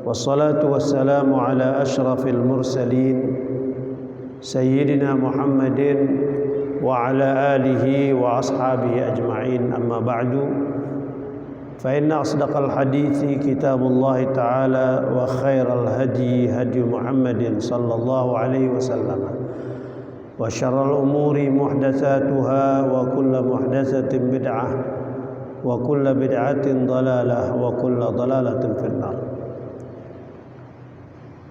والصلاة والسلام على أشرف المرسلين سيدنا محمد وعلى آله وأصحابه أجمعين. أما بعد، فإن أصدق الحديث كتاب الله تعالى، وخير الهدي هدي محمد صلى الله عليه وسلم، وشر الأمور محدثاتها، وكل محدثة بدعة، وكل بدعة ضلالة، وكل ضلالة في النار.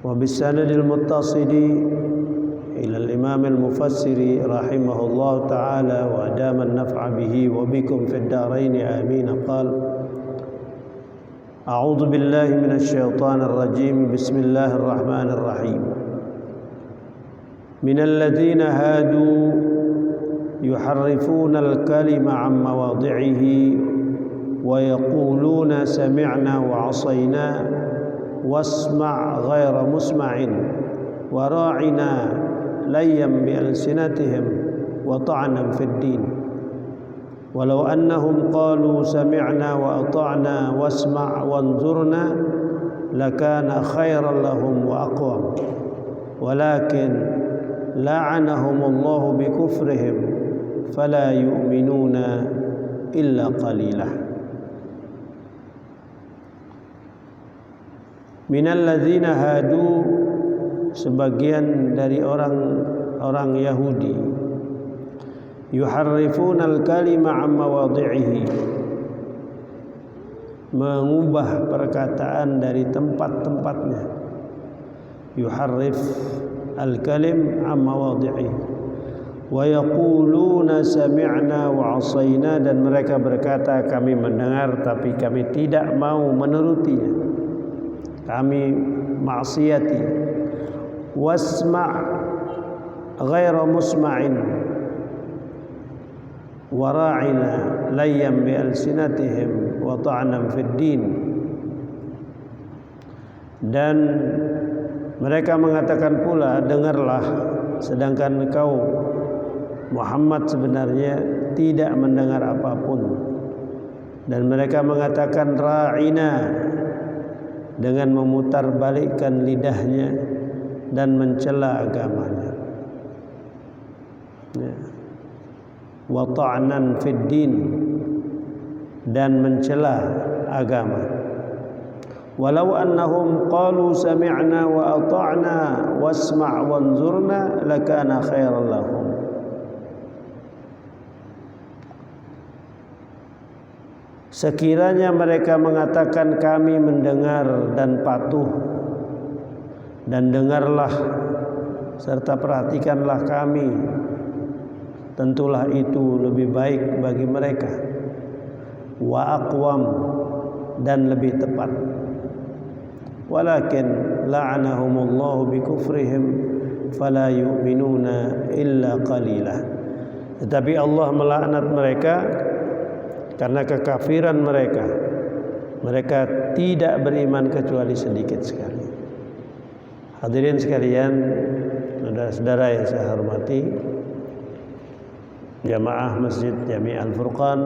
وبالسند المتصل إلى الإمام المفسر رحمه الله تعالى وأدام النفع به وبكم في الدارين آمين. قال: أعوذ بالله من الشيطان الرجيم. بسم الله الرحمن الرحيم. من الذين هادوا يحرفون الكلم عن مواضعه ويقولون سمعنا وعصينا واسمع غير مسمع وراعنا ليا بألسنتهم وطعنا في الدين، ولو أنهم قالوا سمعنا وأطعنا واسمع وانظرنا لكان خيرا لهم وأقوم، ولكن لعنهم الله بكفرهم فلا يؤمنون إلا قليلا. Minal ladzina hadu, sebagian dari orang Yahudi, yuharrifunal kalima an mawadhi'ihi, mengubah perkataan dari tempat-tempatnya. Yuharrif al-kalim an mawadhi'ihi wa yaquluna sami'na wa 'asayna, dan mereka berkata kami mendengar tapi kami tidak mau menurutinya, kami maksiati. Wasma' ghaira musma'in wara'ina layyam bi alsinatihim wa ta'nan fid din, dan mereka mengatakan pula dengarlah, sedangkan engkau Muhammad sebenarnya tidak mendengar apapun, dan mereka mengatakan ra'ina dengan memutarbalikkan lidahnya dan mencela agamanya. Wa ta'nan fid din, dan mencela agama. Walau annahum qalu sami'na wa ata'na wasma' wanzurna lakana khairan lahum. Sekiranya mereka mengatakan kami mendengar dan patuh, dan dengarlah serta perhatikanlah kami, tentulah itu lebih baik bagi mereka. Wa aqwam, dan lebih tepat. Walakin la'anahumullahu bikufrihim fala yu'minuna illa qalilah. Tetapi Allah melaknat mereka karena kekafiran mereka. Mereka tidak beriman kecuali sedikit sekali. Hadirin sekalian, saudara-saudara yang saya hormati, jamaah Masjid Jami' Al-Furqan,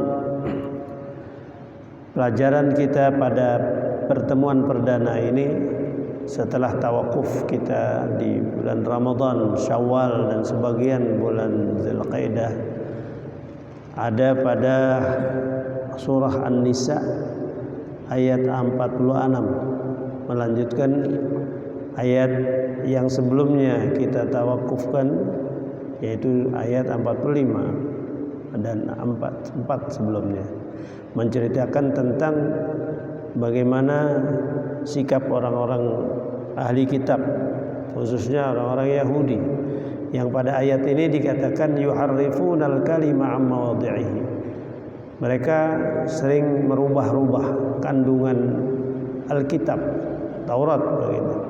pelajaran kita pada pertemuan perdana ini setelah tawakuf kita di bulan Ramadan, Syawal, dan sebagian bulan Zulqa'dah, ada pada surah An-Nisa ayat 46, melanjutkan ayat yang sebelumnya kita tawakufkan, yaitu ayat 45 dan 44 sebelumnya, menceritakan tentang bagaimana sikap orang-orang ahli kitab, khususnya orang-orang Yahudi, yang pada ayat ini dikatakan yuharrifunal kalima an mawadhi'ihi. Mereka sering merubah-rubah kandungan Alkitab, Taurat begitu,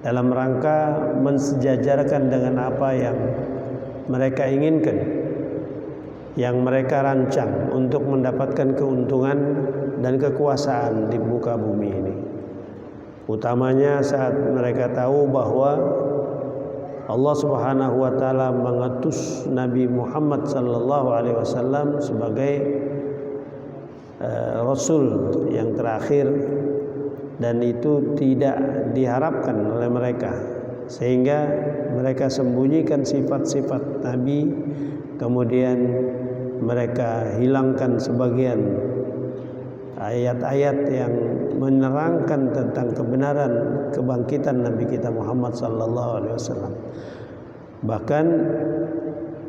dalam rangka mensejajarkan dengan apa yang mereka inginkan, yang mereka rancang untuk mendapatkan keuntungan dan kekuasaan di muka bumi ini. Utamanya saat mereka tahu bahwa Allah Subhanahu wa taala mengutus Nabi Muhammad sallallahu alaihi wasallam sebagai rasul yang terakhir dan itu tidak diharapkan oleh mereka, sehingga mereka sembunyikan sifat-sifat Nabi, kemudian mereka hilangkan sebagian ayat-ayat yang menerangkan tentang kebenaran kebangkitan Nabi kita Muhammad sallallahu alaihi wasallam. Bahkan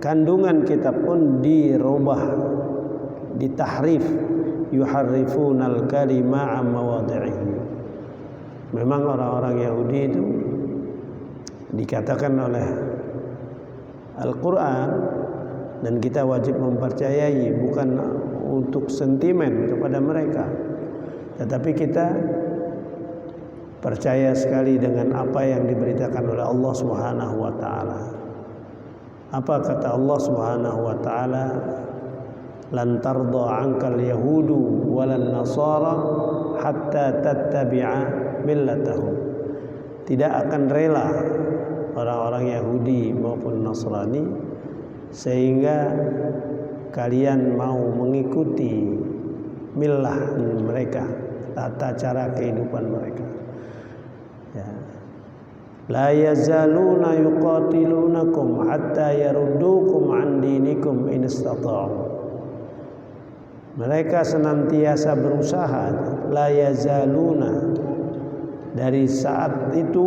kandungan kitab pun dirubah, ditahrif, yuharrifunal kalima am mawadhi'ihi. Memang orang-orang Yahudi itu dikatakan oleh Al-Quran, dan kita wajib mempercayai, bukan untuk sentimen kepada mereka, tetapi kita percaya sekali dengan apa yang diberitakan oleh Allah Subhanahu wa taala. Apa kata Allah Subhanahu wa taala? Lan tarda 'ankal yahudu walan nasara hatta tattabi'a millatahum. Tidak akan rela orang-orang Yahudi maupun Nasrani sehingga kalian mau mengikuti millah mereka, tata cara kehidupan mereka. Ya. La yazaluna yuqatilunakum hatta yaruddukum an dinikum in istata'u. Mereka senantiasa berusaha, la yazaluna, dari saat itu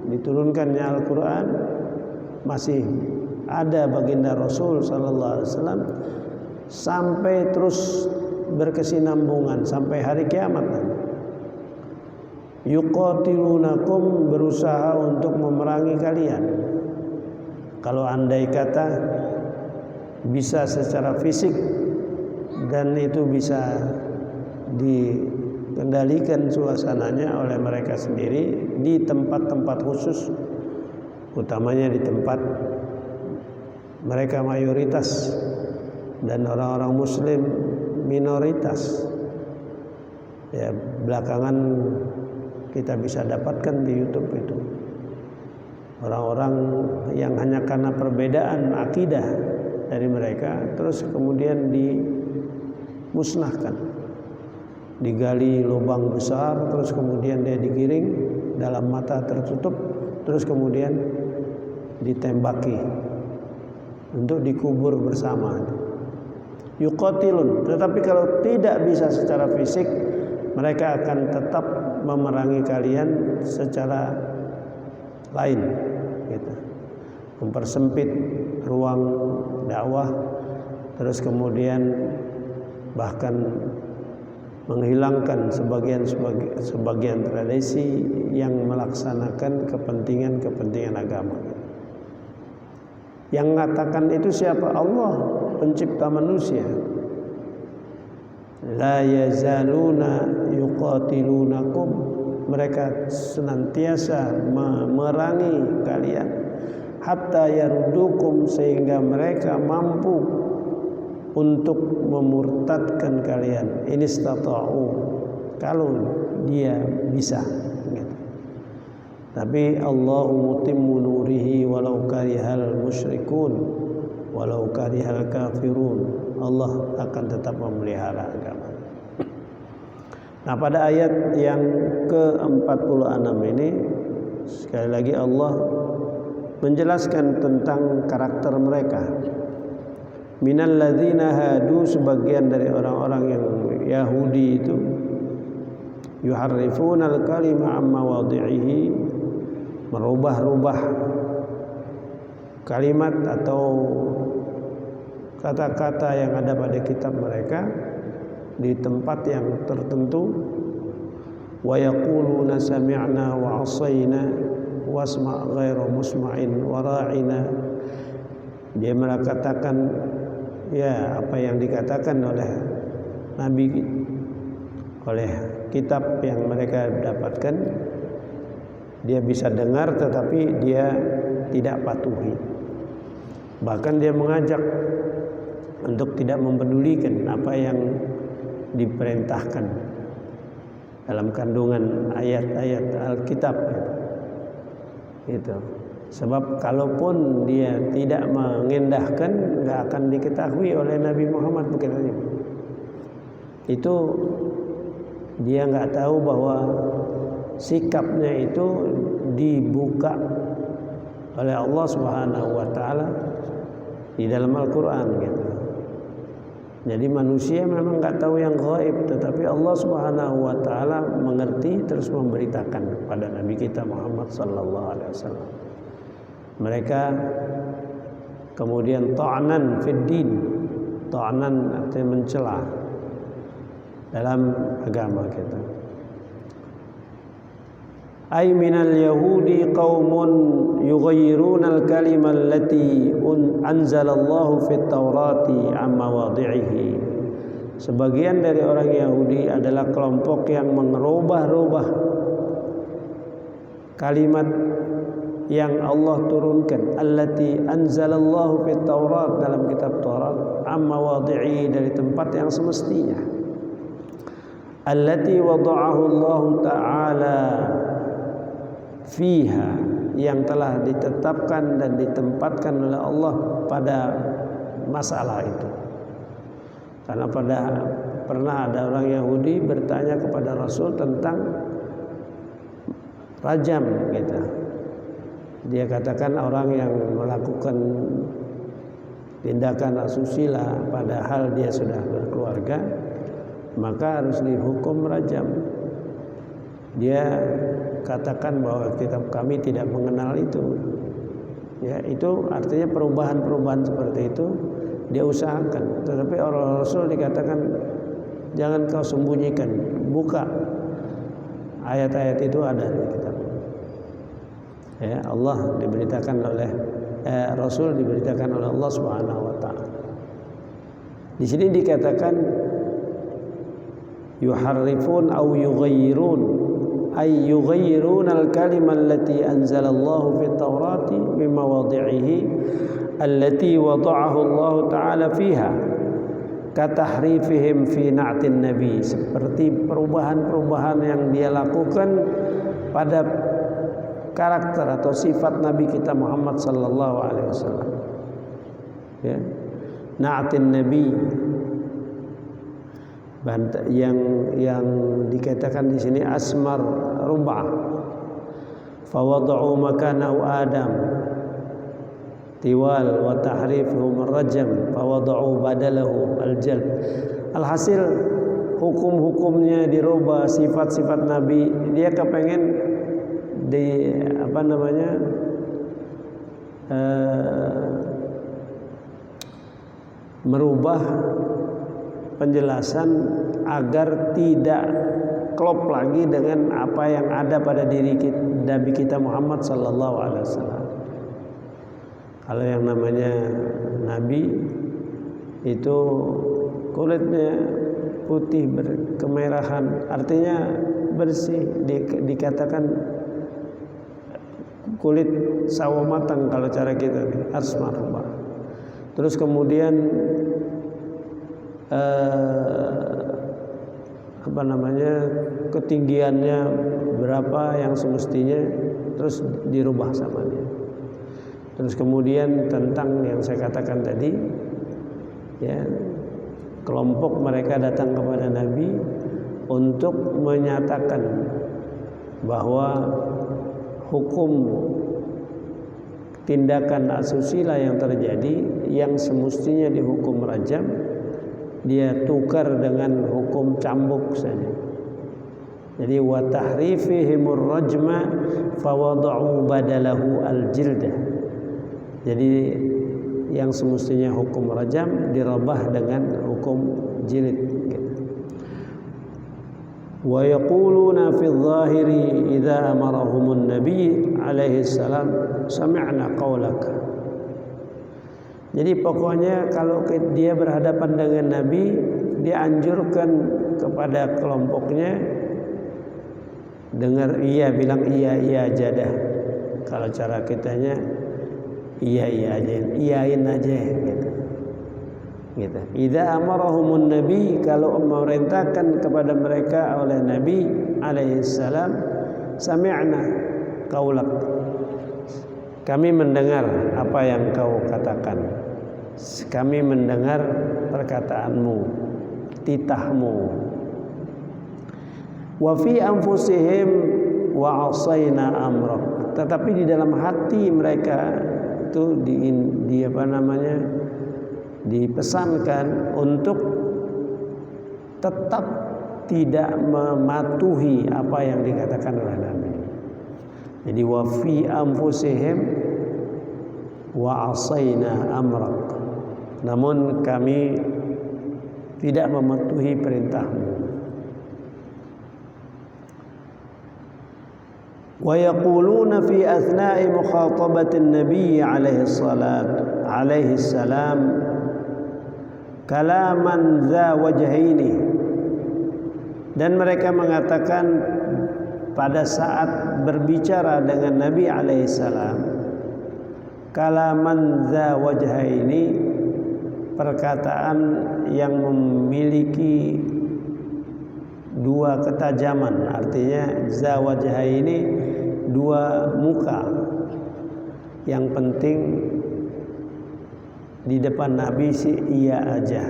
diturunkannya Al-Quran masih ada baginda Rasul sallallahu alaihi wasallam sampai terus berkesinambungan sampai hari kiamat. Yuqatilunakum, berusaha untuk memerangi kalian. Kalau andai kata bisa secara fisik dan itu bisa dikendalikan suasananya oleh mereka sendiri di tempat-tempat khusus, utamanya di tempat mereka mayoritas dan orang-orang muslim minoritas. Ya, belakangan kita bisa dapatkan di YouTube itu orang-orang yang hanya karena perbedaan akidah dari mereka terus kemudian dimusnahkan, digali lubang besar, terus kemudian dia digiring dalam mata tertutup, terus kemudian ditembaki untuk dikubur bersama. Yuqatilun, tetapi kalau tidak bisa secara fisik, mereka akan tetap memerangi kalian secara lain, gitu. Mempersempit ruang dakwah, terus kemudian bahkan menghilangkan sebagian tradisi yang melaksanakan kepentingan agama. Yang mengatakan itu siapa? Allah, pencipta manusia. La yazaluna yuqatilunakum, mereka senantiasa memerangi kalian, hatta yaruddukum, sehingga mereka mampu untuk memurtadkan kalian. Ini istata'u, kalau dia bisa, gitu. Tapi Allahu mutimmu nurihi walau karihal musyrikun walau karihal kafirun. Allah akan tetap memelihara agama. Nah, pada ayat yang ke-46 ini sekali lagi Allah menjelaskan tentang karakter mereka. Minal ladzina hadu, sebagian dari orang-orang yang Yahudi itu yuharrifunal kalima amma mawadhi'ihi, merubah-rubah kalimat atau kata-kata yang ada pada kitab mereka di tempat yang tertentu. Wa yaquluna sami'na wa 'asayna wasma' ghairu musma'in wa ra'ina. Dia mengatakan ya apa yang dikatakan oleh Nabi, oleh kitab yang mereka dapatkan, dia bisa dengar tetapi dia tidak patuhi. Bahkan dia mengajak untuk tidak mempedulikan apa yang diperintahkan dalam kandungan ayat-ayat Alkitab itu. Sebab kalaupun dia tidak mengendahkan, nggak akan diketahui oleh Nabi Muhammad begitu. Itu Dia nggak tahu bahwa sikapnya itu dibuka oleh Allah Subhanahu wa taala di dalam Al-Qur'an gitu. Jadi manusia memang nggak tahu yang gaib, tetapi Allah Subhanahu wa taala mengerti, terus memberitakan kepada Nabi kita Muhammad sallallahu alaihi wasallam. Mereka kemudian ta'nan fid din. Ta'nan artinya mencela dalam agama kita. Ay minal yahudi qaumun yughayyiruna al-kalima allati anzalallahu fit taurati amma wadhihi. Sebagian dari orang Yahudi adalah kelompok yang mengubah-ubah kalimat yang Allah turunkan, allati anzalallahu fit taurat, dalam kitab Taurat, amma wadhihi, dari tempat yang semestinya, allati wada'ahu Allah taala fiha, yang telah ditetapkan dan ditempatkan oleh Allah pada masalah itu. Karena pernah ada orang Yahudi bertanya kepada Rasul tentang rajam gitu. Dia katakan orang yang melakukan tindakan asusila padahal dia sudah berkeluarga, maka harus dihukum rajam. Dia katakan bahwa kitab kami tidak mengenal itu. Ya, itu artinya perubahan-perubahan seperti itu dia usahakan. Tetapi orang Rasul dikatakan jangan kau sembunyikan, buka. Ayat-ayat itu ada di kitab. Ya, Allah diberitakan oleh Rasul diberitakan oleh Allah Subhanahu wa taala. Di sini dikatakan yuharrifun aw yughayyirun, ay yughayyirun al-kalima allati anzalallahu fit taurati min mawadhi'ihi allati wada'ahu Allah taala fiha, katahrifihim fi na'tin nabi, seperti perubahan-perubahan yang dia lakukan pada karakter atau sifat Nabi kita Muhammad sallallahu alaihi wasallam. Ya. Na'tin nabi, yang dikatakan di sini asmar rub'ah, fawada'u makanahu adam tiwal wa tahrifhum rajam fawada'u badalahu aljald. Alhasil hukum-hukumnya dirubah, sifat-sifat Nabi dia kepengen di merubah penjelasan agar tidak klop lagi dengan apa yang ada pada diri Nabi kita Muhammad sallallahu alaihi wasallam. Kalau yang namanya Nabi itu kulitnya putih berkemerahan, artinya bersih, dikatakan kulit sawo matang kalau cara kita, asmar. Terus kemudian ketinggiannya berapa yang semestinya, terus dirubah sama dia. Terus kemudian tentang yang saya katakan tadi, ya, kelompok mereka datang kepada Nabi untuk menyatakan bahwa hukum tindakan asusila yang terjadi, yang semestinya dihukum rajam, dia tukar dengan hukum cambuk saja. Jadi wa tahrifihimur rajma fawada'u badalahu aljildah. Jadi yang semestinya hukum rajam dirubah dengan hukum jilid. Wa yaquluna fi adh-dhahiri idza amarahumun nabi alaihi salam sami'na qaulaka. Jadi pokoknya kalau dia berhadapan dengan Nabi, dia anjurkan kepada kelompoknya dengar iya, bilang iya aja dah. Kalau cara kitanya iya aja, iyain aja gitu. Gitu. Idza amarahumun nabi, kalau memerintahkan kepada mereka oleh Nabi alaihi salam, sami'na qaulak, kami mendengar apa yang kau katakan, kami mendengar perkataanmu, titahmu. Wa fi anfusihim wa asaina amrak. Tetapi di dalam hati mereka itu dipesankan untuk tetap tidak mematuhi apa yang dikatakan oleh Nabi. Jadi wa fi anfusihim wa asaina amrak. Namun kami tidak mematuhi perintahmu. Wa yaquluna fi athna'i mukhatabatin nabiy alaihi salam kalaman za wajhaini, dan mereka mengatakan pada saat berbicara dengan Nabi alaihi salam, kalaman za wajhaini, perkataan yang memiliki dua ketajaman. Artinya za wajhaini, dua muka. Yang penting di depan Nabi sih iya aja,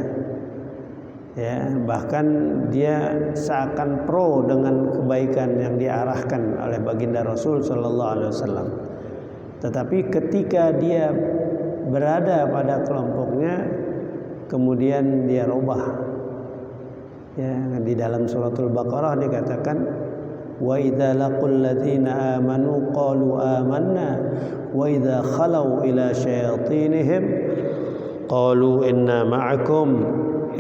ya, bahkan dia seakan pro dengan kebaikan yang diarahkan oleh baginda Rasul Sallallahu Alaihi Wasallam. Tetapi ketika dia berada pada kelompoknya, kemudian dia rubah. Ya, di dalam suratul Baqarah dikatakan, wa idza laqul ladzina amanu qalu amanna wa idza khalau ila syayatinihim qalu inna ma'akum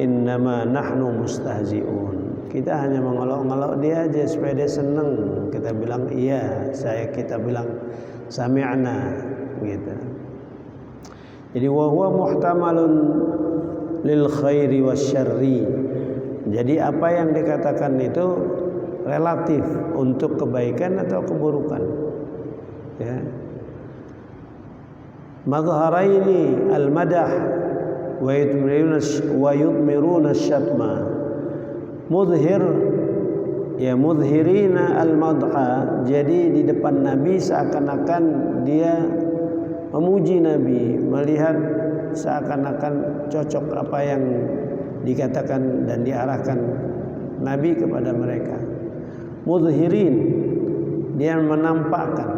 innama nahnu mustahzi'un. Kita hanya mengolok-olok dia aja supaya dia senang. Kita bilang iya, kita bilang sami'na, gitu. Jadi wa huwa muhtamalun lil khairi wasyarri. Jadi apa yang dikatakan itu relatif untuk kebaikan atau keburukan. Ya. Madharaini al-madah wa yudmiruna syatma. Mudhirina al-madha. Jadi di depan Nabi seakan-akan dia memuji Nabi, melihat seakan-akan cocok apa yang dikatakan dan diarahkan Nabi kepada mereka. Mudhirin, dia menampakkan.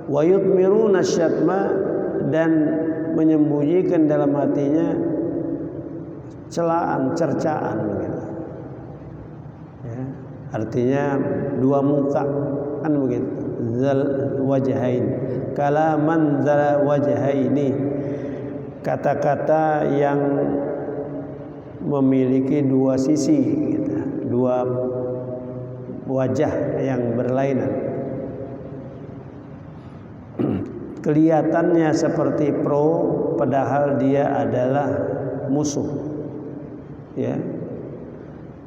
Wa yudmiruna syatma, dan menyembunyikan dalam hatinya celaan, cercaan, gitu. Ya, artinya dua muka, kan begitu. Zal wajhain, kalaman zal wajhaini, kata-kata yang memiliki dua sisi, gitu. Dua wajah yang berlainan. Kelihatannya seperti pro, padahal dia adalah musuh. Ya,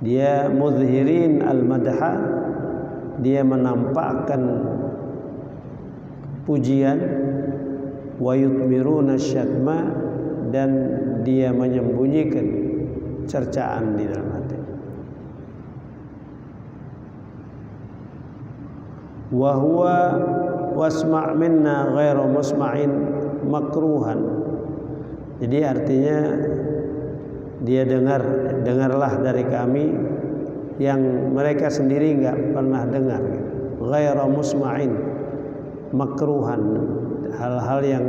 dia mudhirin al-madha, dia menampakkan pujian, wa yudmiruna syatma, dan dia menyembunyikan cercaan di dalam hati. Wa huwa wasma' minna ghairu musma'in makruhan. Jadi artinya dia dengarlah dari kami yang mereka sendiri enggak pernah dengar. Ghairu musma'in makruhan, hal-hal yang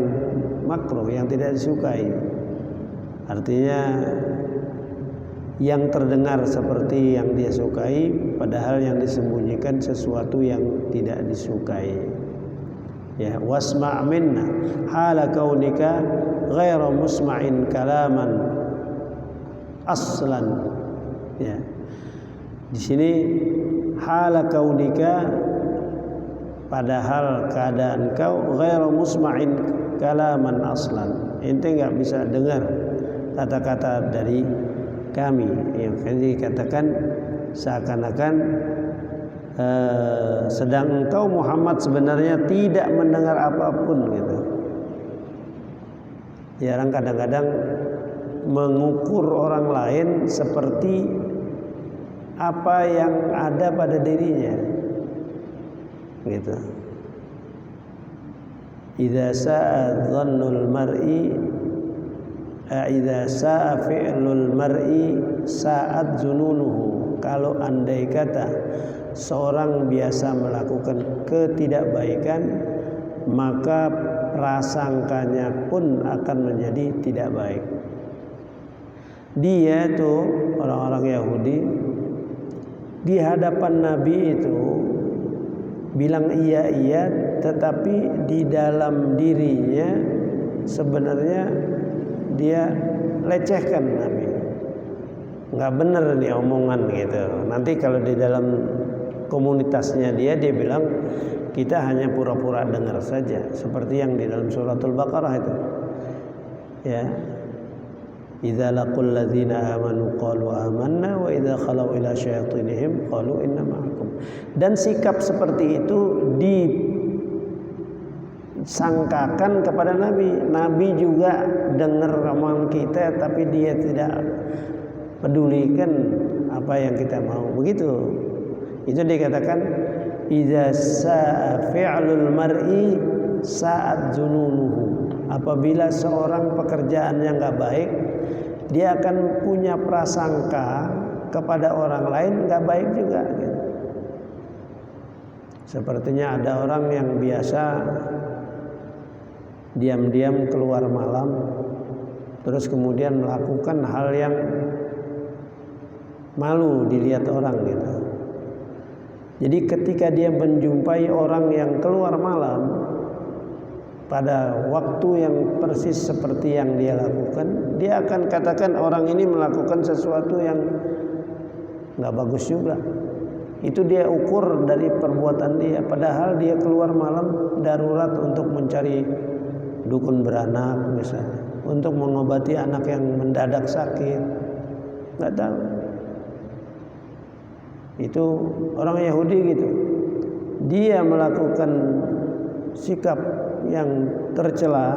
makruh, yang tidak disukai. Artinya yang terdengar seperti yang dia sukai, padahal yang disembunyikan sesuatu yang tidak disukai. Ya, wasma' minna hala kaunika ghairu musma'in kalaman aslan. Ya, di sini hala kaunika, padahal keadaan kau ghairu musma'in kalaman aslan, ente enggak bisa dengar kata-kata dari kami. Yang dikatakan seakan-akan sedang engkau Muhammad sebenarnya tidak mendengar apapun, gitu. Ya, orang kadang-kadang mengukur orang lain seperti apa yang ada pada dirinya, gitu. Idza sa'a dhannul mar'i, idza sa'a fi'lul mar'i sa'at zununuhu. Kalau andai kata seorang biasa melakukan ketidakbaikan, maka prasangkanya pun akan menjadi tidak baik. Dia tuh orang-orang Yahudi di hadapan Nabi itu bilang iya, tetapi di dalam dirinya sebenarnya dia lecehkan Nabi. Nggak bener nih omongan gitu. Nanti kalau di dalam komunitasnya dia bilang kita hanya pura-pura dengar saja, seperti yang di dalam suratul Baqarah itu. Ya. Idza laqul ladzina amanu qalu amanna wa idza khalau ila syayatinihim qalu inna ma'akum. Dan sikap seperti itu disangkakan kepada Nabi. Nabi juga dengar omongan kita tapi dia tidak pedulikan apa yang kita mau. Begitu. Itu dikatakan idza sa'a fi'lul mar'i sa'at jununuhu. Apabila seorang pekerjaannya enggak baik, dia akan punya prasangka kepada orang lain enggak baik juga gitu. Sepertinya ada orang yang biasa diam-diam keluar malam, terus kemudian melakukan hal yang malu dilihat orang gitu. Jadi ketika dia menjumpai orang yang keluar malam pada waktu yang persis seperti yang dia lakukan, dia akan katakan orang ini melakukan sesuatu yang nggak bagus juga. Itu dia ukur dari perbuatan dia. Padahal dia keluar malam darurat untuk mencari dukun beranak misalnya, untuk mengobati anak yang mendadak sakit. Nggak tahu. Itu orang Yahudi gitu. Dia melakukan sikap yang tercela,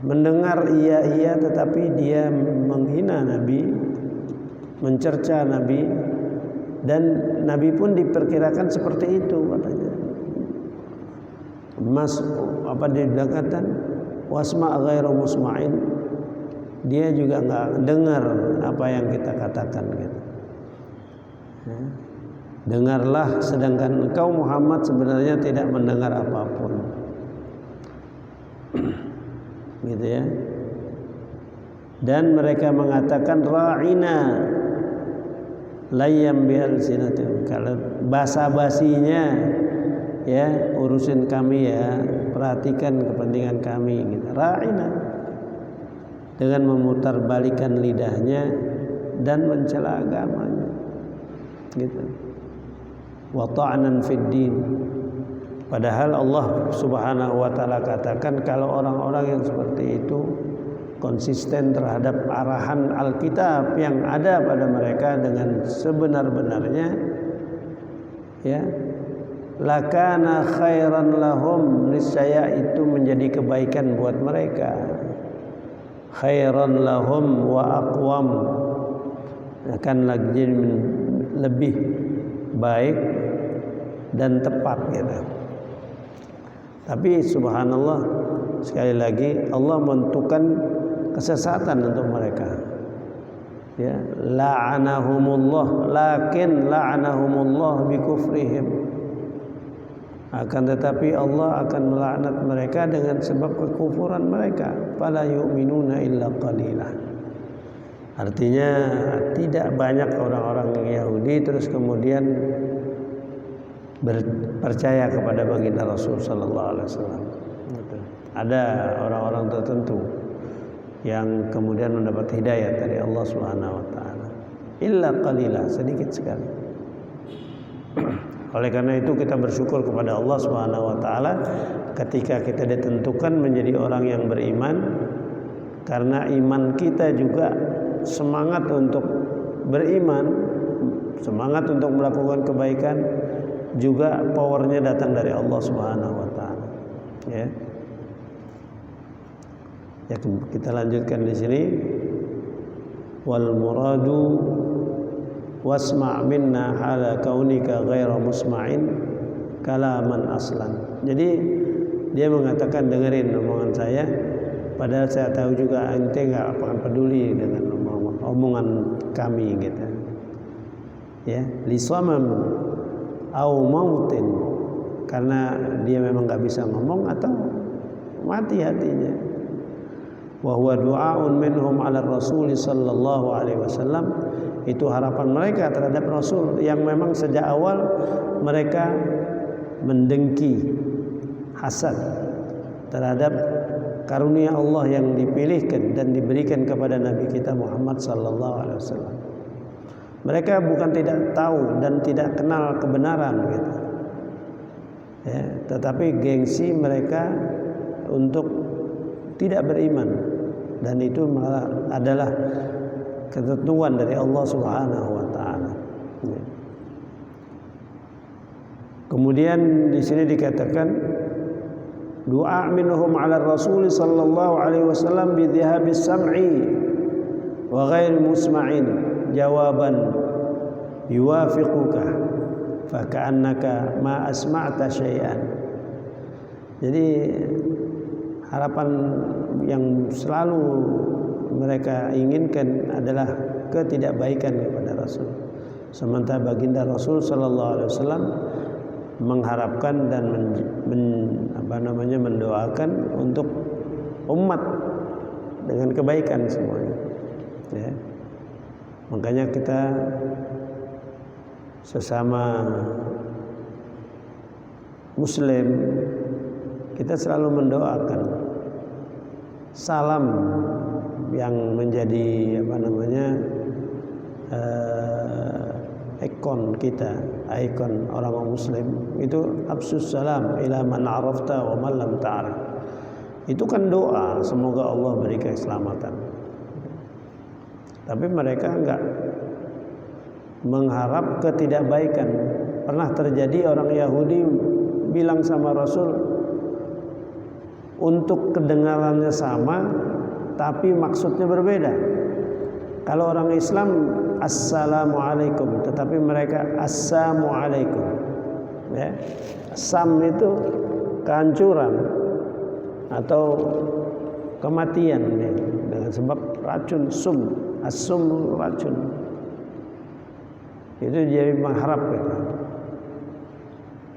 mendengar iya tetapi dia menghina Nabi, mencerca Nabi, dan Nabi pun diperkirakan seperti itu katanya. Dia bilangkan wasma ghairu musma'in, dia juga nggak dengar apa yang kita katakan gitu. Dengarlah, sedangkan engkau Muhammad sebenarnya tidak mendengar apapun. Gitu ya. Dan mereka mengatakan ra'ina layyam bi'alsinatim. Kalau basa-basinya ya urusin kami ya, perhatikan kepentingan kami gitu. Ra'ina, dengan memutarbalikkan lidahnya dan mencela agamanya. Gitu. Wa ta'nan fid din. Padahal Allah Subhanahu wa taala katakan kalau orang-orang yang seperti itu konsisten terhadap arahan Alkitab yang ada pada mereka dengan sebenar-benarnya, ya, lakana khairan lahum, niscaya itu menjadi kebaikan buat mereka. Khairan lahum wa aqwam, akan lagi lebih baik dan tepat gitu. Tapi subhanallah, sekali lagi Allah menentukan kesesatan untuk mereka. Ya, la'anahumullah, lakin la'anahumullah bikufrihim. Akan tetapi Allah akan melaknat mereka dengan sebab kekufuran mereka. Fala yu'minuna illa qalilah. Artinya tidak banyak orang-orang Yahudi terus kemudian percaya kepada baginda Rasul sallallahu alaihi wasallam. Ada orang-orang tertentu yang kemudian mendapat hidayah dari Allah Subhanahu wa taala. Illa qalila, sedikit sekali. Oleh karena itu kita bersyukur kepada Allah Subhanahu wa taala ketika kita ditentukan menjadi orang yang beriman, karena iman kita juga semangat untuk beriman, semangat untuk melakukan kebaikan, juga powernya datang dari Allah Subhanahu wa taala. Ya. Ya, kita lanjutkan di sini. Wal muradu wasma' minna hala kaunika ghaira musma'in kalaman aslan. Jadi dia mengatakan dengerin omongan saya, padahal saya tahu juga ente nggak akan peduli dengan omongan kami gitu. ya, lisamam au mautin, karena dia memang nggak bisa ngomong atau mati hatinya. Wa huwa du'aun minhum 'ala Rasul sallallahu alaihi wasallam, itu harapan mereka terhadap Rasul yang memang sejak awal mereka mendengki, hasad terhadap karunia Allah yang dipilihkan dan diberikan kepada Nabi kita Muhammad sallallahu alaihi wasallam. Mereka bukan tidak tahu dan tidak kenal kebenaran gitu. Ya, tetapi gengsi mereka untuk tidak beriman, dan itu malah adalah ketentuan dari Allah Subhanahu wa taala. Ya. Kemudian di sini dikatakan doa minhum 'ala Rasul sallallahu alaihi wasallam bi dhihabis sam'i wa ghairi musma'in jawaban yuwafiquka fa ka'annaka ma asma'ta syai'an. Jadi harapan yang selalu mereka inginkan adalah ketidakbaikan kepada Rasul. Sementara baginda Rasul sallallahu alaihi wasallam mengharapkan dan mendoakan untuk umat dengan kebaikan semuanya. Ya. Makanya kita sesama Muslim kita selalu mendoakan salam yang menjadi ikon kita, ikon orang Muslim itu absus salam ila man arafta wa man lam ta'rif. Itu kan doa semoga Allah beri keselamatan. Tapi mereka enggak mengharap ketidakbaikan. Pernah terjadi orang Yahudi bilang sama Rasul untuk kedengarannya sama tapi maksudnya berbeda. Kalau orang Islam assalamualaikum, tetapi mereka assamualaikum. Ya. Sam itu kehancuran atau kematian ya. Dengan sebab racun sum, as-sum racun. Itu jadi mengharap gitu.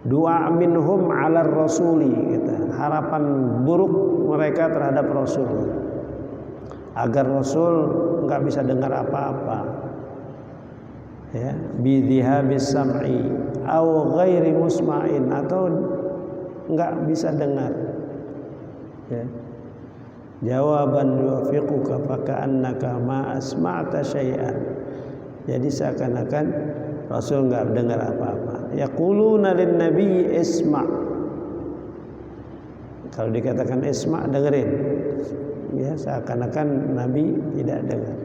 Doa minhum 'ala rasuli gitu. Harapan buruk mereka terhadap Rasul, agar Rasul enggak bisa dengar apa-apa. Ya, bi dhihabis sam'i au ghairi musma'in, atau enggak bisa dengar. Ya. Jawaban yufiquka fa ka'annaka ma asma'ta syai'an. Jadi seakan-akan Rasul enggak dengar apa-apa. Yaquluna lin nabi isma'. Kalau dikatakan isma' dengerin. Ya, seakan-akan Nabi tidak dengar.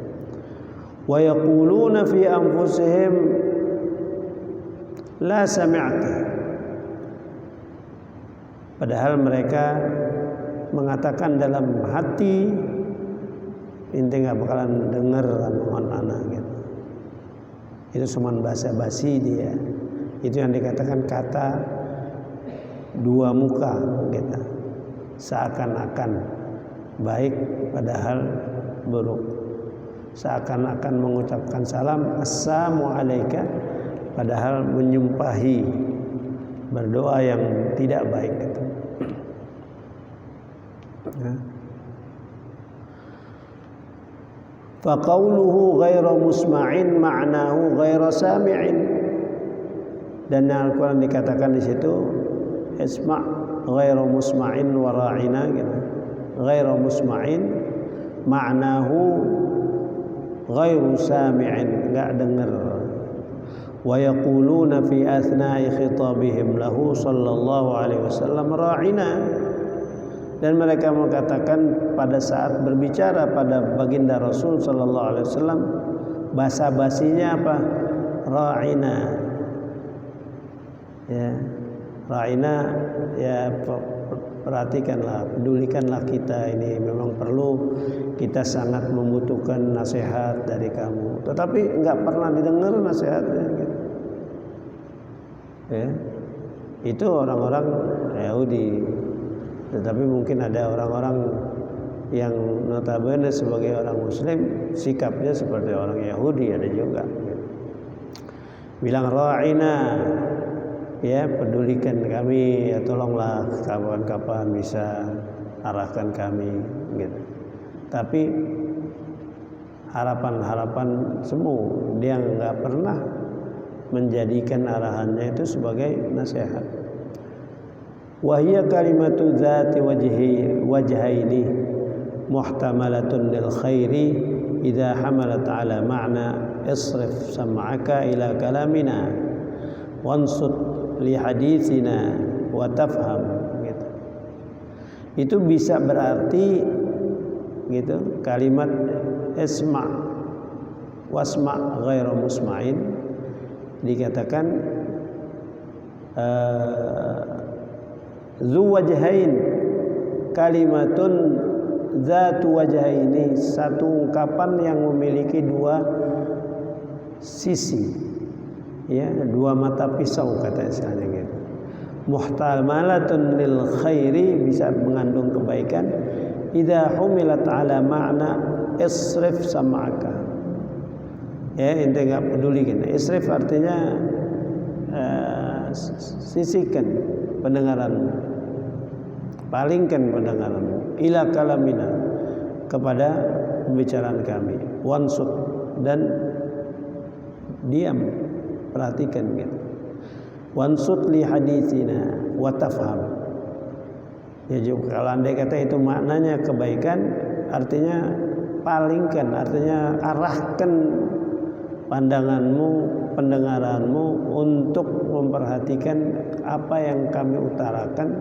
Wa yaquluna fi anfusihim la sami'ta. Padahal mereka mengatakan dalam hati ente enggak bakalan dengar omongan anak gitu. Itu cuma basa-basi dia. Itu yang dikatakan kata dua muka gitu. Seakan-akan baik padahal buruk. Seakan-akan mengucapkan salam assalamu alayka padahal menyumpahi berdoa yang tidak baik gitu. Ya. Fa qawluhu ghairu musma'in ma'nahu ghairu sami'in. Dan Al-Qur'an dikatakan di situ isma' ghairu musma'in wa ra'ina gitu. Ghairu musma'in ma'nahu ghairu sami'in, enggak dengar. Wa yaquluna fi athna'i khitabihim lahu sallallahu alaihi wasallam ra'ina. Dan mereka mengatakan pada saat berbicara pada baginda Rasul sallallahu alaihi wasallam, basa-basinya apa? Ra'ina. Ya. Ra'ina ya, perhatikanlah, pedulikanlah kita ini, memang perlu, kita sangat membutuhkan nasihat dari kamu. Tetapi enggak pernah didengar nasihatnya gitu. Ya. Itu orang-orang Yahudi. Tetapi mungkin ada orang-orang yang notabene sebagai orang Muslim sikapnya seperti orang Yahudi, ada juga. bilang ra'ina, ya pedulikan kami, ya tolonglah kapan-kapan bisa arahkan kami gitu. Tapi harapan-harapan semu, dia nggak pernah menjadikan arahannya itu sebagai nasihat. Wahia kalimatu dzati wajhaini muhtamalatun lil khairi idza hamalat ala ma'na isrif sam'aka ila kalamina wansut li haditsina wa tafham gitu. Itu bisa berarti gitu, kalimat isma' wasma' ghairu musma'in dikatakan zu wajhain, kalimatun zatu wajhaini, satu ungkapan yang memiliki dua sisi, ya, dua mata pisau kata istilahnya gitu. Muhtamalatun lil khairi, bisa mengandung kebaikan, idza humilat ala ma'na isrif sam'aka, ya ente nggak peduli kan. Isrif artinya sisihkan pendengaranmu, palingkan pendengaranmu, ila kalamina, kepada pembicaraan kami, wansut, dan diam, perhatikan gitu. Wansut li haditsina wa tafham. Ya juga kalau andai kata itu maknanya kebaikan, artinya palingkan, artinya arahkan pandanganmu, pendengaranmu untuk memperhatikan apa yang kami utarakan